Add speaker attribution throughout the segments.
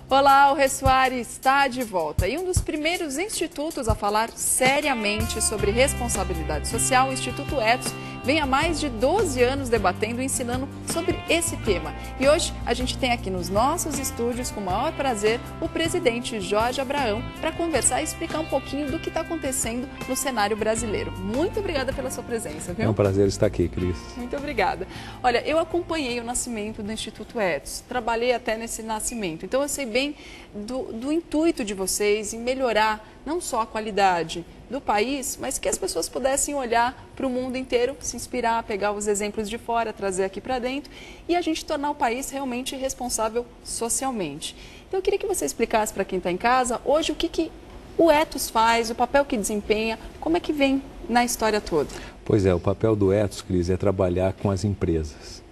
Speaker 1: Olá, o Ressoare está de volta e um dos primeiros institutos a falar seriamente sobre responsabilidade social, o Instituto Ethos, vem há mais de 12 anos debatendo e ensinando sobre esse tema. E hoje a gente tem aqui nos nossos estúdios, com o maior prazer, o presidente Jorge Abraão para conversar e explicar um pouquinho do que está acontecendo no cenário brasileiro. Muito obrigada pela sua presença, viu?
Speaker 2: É um prazer estar aqui, Cris.
Speaker 1: Muito obrigada. Olha, eu acompanhei o nascimento do Instituto Ethos, trabalhei até nesse nascimento, então eu sei bem do intuito de vocês em melhorar não só a qualidade do país, mas que as pessoas pudessem olhar para o mundo inteiro, se inspirar, pegar os exemplos de fora, trazer aqui para dentro e a gente tornar o país realmente responsável socialmente. Então eu queria que você explicasse para quem está em casa hoje o que o Ethos faz, o papel que desempenha, como é que vem na história toda.
Speaker 2: Pois é, o papel do Ethos, Cris, é trabalhar com as empresas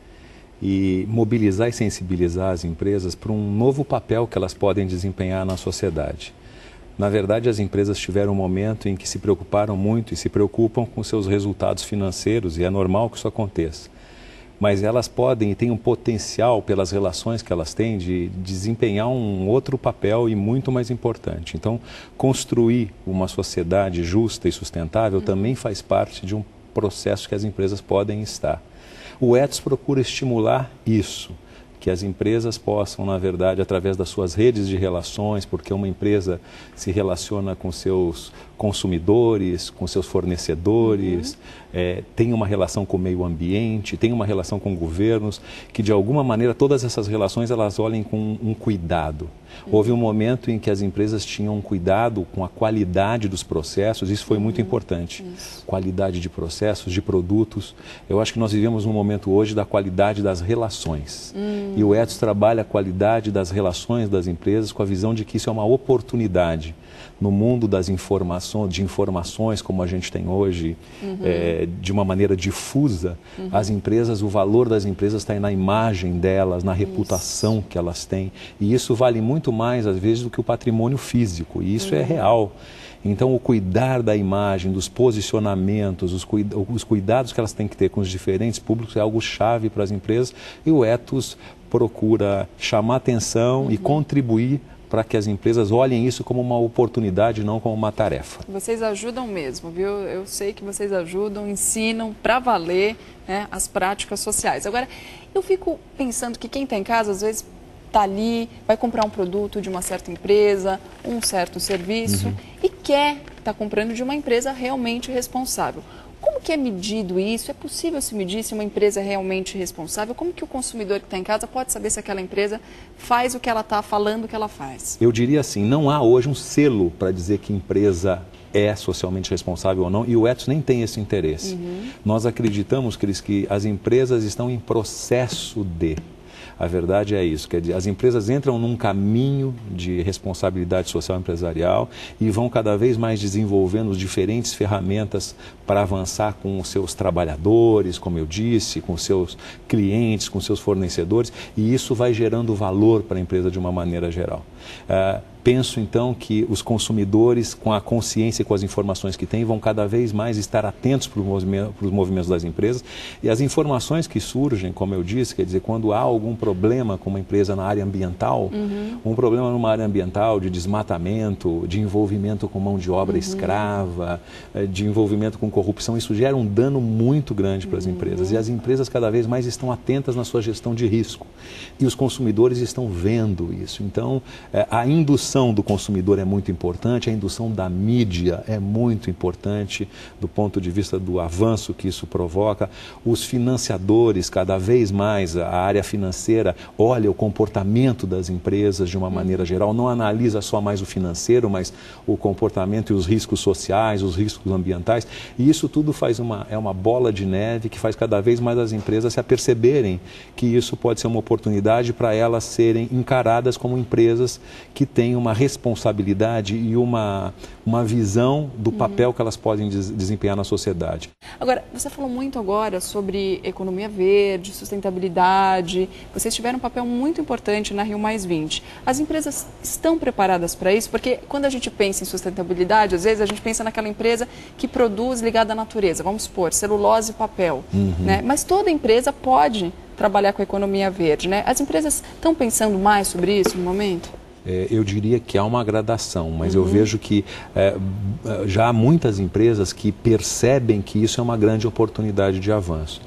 Speaker 2: e mobilizar e sensibilizar as empresas para um novo papel que elas podem desempenhar na sociedade. Na verdade, as empresas tiveram um momento em que se preocuparam muito e se preocupam com seus resultados financeiros, e é normal que isso aconteça. Mas elas podem e têm um potencial, pelas relações que elas têm, de desempenhar um outro papel e muito mais importante. Então, construir uma sociedade justa e sustentável também faz parte de um processo que as empresas podem estar. O Ethos procura estimular isso, que as empresas possam, na verdade, através das suas redes de relações, porque uma empresa se relaciona com seus consumidores, com seus fornecedores, tem uma relação com o meio ambiente, tem uma relação com governos, que de alguma maneira todas essas relações elas olhem com um cuidado. Houve um momento em que as empresas tinham um cuidado com a qualidade dos processos, isso foi muito importante. Qualidade de processos, de produtos. Eu acho que nós vivemos um momento hoje da qualidade das relações. E o Ethos trabalha a qualidade das relações das empresas com a visão de que isso é uma oportunidade. No mundo das informações como a gente tem hoje, de uma maneira difusa, as empresas, o valor das empresas está na imagem delas, na reputação que elas têm. E isso vale muito mais, às vezes, do que o patrimônio físico. E isso é real. Então, o cuidar da imagem, dos posicionamentos, os cuidados que elas têm que ter com os diferentes públicos é algo chave para as empresas. E o Ethos procura chamar atenção e contribuir para que as empresas olhem isso como uma oportunidade, não como uma tarefa.
Speaker 1: Vocês ajudam mesmo, viu? Eu sei que vocês ajudam, ensinam para valer, né, as práticas sociais. Agora, eu fico pensando que quem está em casa, às vezes, está ali, vai comprar um produto de uma certa empresa, um certo serviço e quer estar comprando de uma empresa realmente responsável. Como que é medido isso? É possível se medir se uma empresa é realmente responsável? Como que o consumidor que está em casa pode saber se aquela empresa faz o que ela está falando que ela faz?
Speaker 2: Eu diria assim, não há hoje um selo para dizer que empresa é socialmente responsável ou não, e o Ethos nem tem esse interesse. Nós acreditamos, Cris, que as empresas estão em processo de... A verdade é isso, quer dizer, as empresas entram num caminho de responsabilidade social empresarial e vão cada vez mais desenvolvendo diferentes ferramentas para avançar com os seus trabalhadores, como eu disse, com os seus clientes, com os seus fornecedores, e isso vai gerando valor para a empresa de uma maneira geral. Penso, então, que os consumidores, com a consciência e com as informações que têm, vão cada vez mais estar atentos para os movimentos das empresas. E as informações que surgem, como eu disse, quer dizer, quando há algum problema com uma empresa na área ambiental, um problema numa área ambiental de desmatamento, de envolvimento com mão de obra escrava, de envolvimento com corrupção, isso gera um dano muito grande para as empresas. E as empresas cada vez mais estão atentas na sua gestão de risco. E os consumidores estão vendo isso. Então, a indução do consumidor é muito importante, a indução da mídia é muito importante do ponto de vista do avanço que isso provoca. Os financiadores, cada vez mais, a área financeira olha o comportamento das empresas de uma maneira geral, não analisa só mais o financeiro, mas o comportamento e os riscos sociais, os riscos ambientais, e isso tudo é uma bola de neve que faz cada vez mais as empresas se aperceberem que isso pode ser uma oportunidade para elas serem encaradas como empresas que têm uma responsabilidade e uma visão do papel que elas podem desempenhar na sociedade.
Speaker 1: Agora, você falou muito agora sobre economia verde, sustentabilidade. Vocês tiveram um papel muito importante na Rio+20. As empresas estão preparadas para isso? Porque quando a gente pensa em sustentabilidade, às vezes a gente pensa naquela empresa que produz ligada à natureza. Vamos supor, celulose e papel. Né? Mas toda empresa pode trabalhar com a economia verde, né? As empresas estão pensando mais sobre isso no momento?
Speaker 2: eu diria que há uma gradação, mas eu vejo que já há muitas empresas que percebem que isso é uma grande oportunidade de avanço.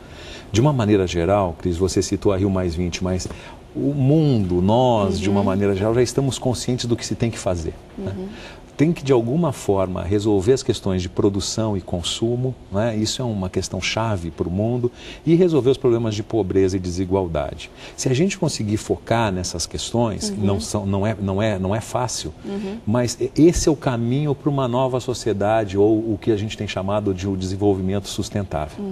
Speaker 2: De uma maneira geral, Cris, você citou a Rio+20, mas o mundo, nós, de uma maneira geral, já estamos conscientes do que se tem que fazer. Né? Tem que, de alguma forma, resolver as questões de produção e consumo, né? Isso é uma questão chave para o mundo, e resolver os problemas de pobreza e desigualdade. Se a gente conseguir focar nessas questões, não é fácil, mas esse é o caminho para uma nova sociedade, ou o que a gente tem chamado de o desenvolvimento sustentável.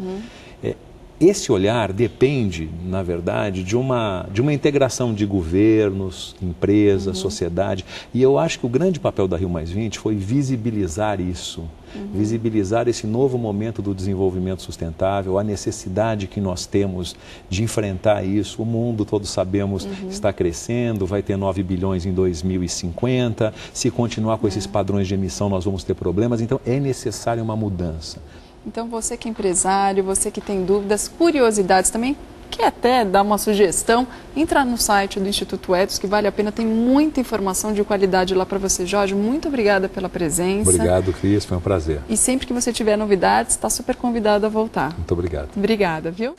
Speaker 2: Esse olhar depende, na verdade, de uma integração de governos, empresas, sociedade. E eu acho que o grande papel da Rio+20 foi visibilizar isso, visibilizar esse novo momento do desenvolvimento sustentável, a necessidade que nós temos de enfrentar isso. O mundo, todos sabemos, está crescendo, vai ter 9 bilhões em 2050. Se continuar com esses padrões de emissão, nós vamos ter problemas. Então, é necessária uma mudança.
Speaker 1: Então, você que é empresário, você que tem dúvidas, curiosidades também, quer até dar uma sugestão, entra no site do Instituto Ethos, que vale a pena, tem muita informação de qualidade lá para você. Jorge, muito obrigada pela presença.
Speaker 2: Obrigado, Cris, foi um prazer.
Speaker 1: E sempre que você tiver novidades, está super convidado a voltar.
Speaker 2: Muito obrigado.
Speaker 1: Obrigada, viu?